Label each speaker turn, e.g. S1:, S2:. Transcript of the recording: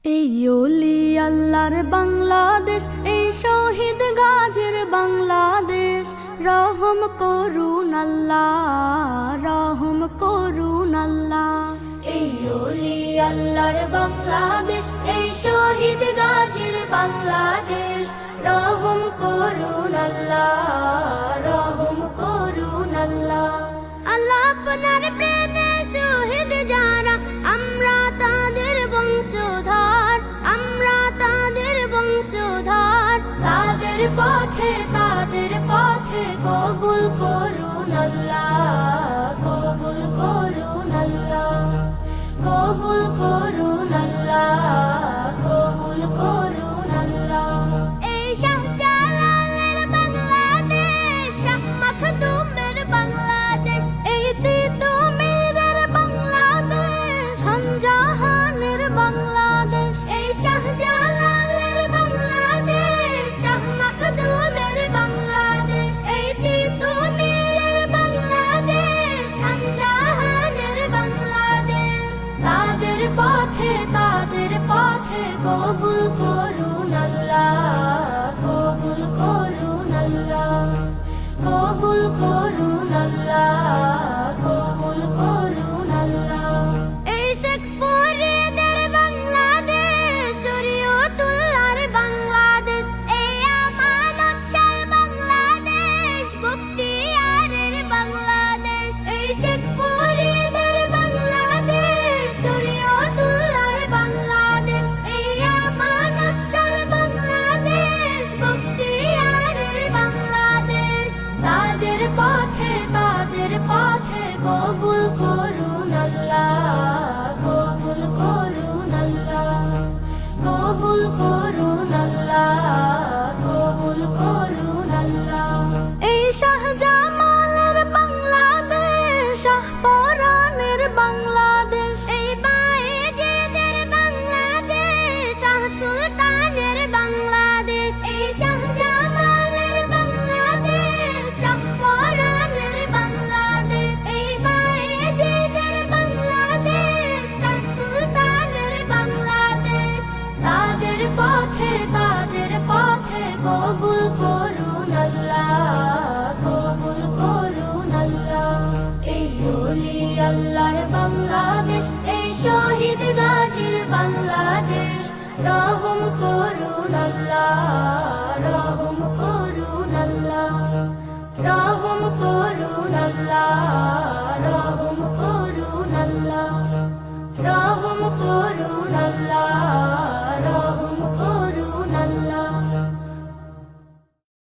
S1: এই ওলি আল্লাহর বাংলাদেশ, এই শহীদ গাজীর বাংলাদেশ। রহম করুন আল্লাহ, রহম করুন আল্লাহ। এই ওলি আল্লাহর বাংলাদেশ, এই শহীদ গাজীর বাংলাদেশ। রহম করুন আল্লাহ, রহম করুন আল্লাহ। আল্লাহ আপনার প্রেমে শহীদ যারা, আমরা তাদের বংশধর, আমরা তাদের বংশধর। তাদের পথে কবুল করুন আল্লাহ, কবুল করুন আল্লাহ, কবুল করুন আল্লাহ, কবুল করুন আল্লাহ। এই শাহজালালের বাংলাদেশ, শাহ মাখদুমের বাংলাদেশ, এই তিতুমীরের বাংলাদেশ, শাহজাহানের বাংলাদেশ। এই শাহজালালের বাংলাদেশ, শাহ মাখদুমের বাংলাদেশ, এই তিতুমীরের বাংলাদেশ, শাহজাহানের বাংলাদেশ। তাদের পথে কবুল করুন আল্লাহ, কবুল করুন আল্লাহ, কবুল করুন আল্লাহ, কবুল করুন আল্লাহ। এই শেখ ফরিদের বাংলাদেশ, শরীয়তুল্লাহর বাংলাদেশ, এই আমানত শাহ বাংলাদেশ, বখতিয়ারের বাংলাদেশ। এই শেখ ফরিদের বাংলাদেশ, শরীয়তুল্লাহর বাংলাদেশ, এই আমানত শাহ বাংলাদেশ, বখতিয়ারের বাংলাদেশ। তাদের পথে কবুল করুন আল্লাহ, কবুল করুন আল্লাহ, কবুল করুন আল্লাহ, কবুল করুন আল্লাহ। এই শাহজামালের বাংলাদেশ, শাহপরানের বাংলাদেশ, এই বায়েজিদের বাংলাদেশ, শাহ সুলতানের বাংলাদেশ। এই শাহজামালের বাংলাদেশ, শাহপরানের বাংলাদেশ, এই বায়েজিদের বাংলাদেশ, শাহ সুলতানের বাংলাদেশ। তাদের পথে কবুল করুন আল্লাহ, কবুল করুন আল্লাহ। এই ওলি আল্লাহর বাংলাদেশ, এই শহীদ গাজীর বাংলাদেশ। রহম করুন আল্লাহ।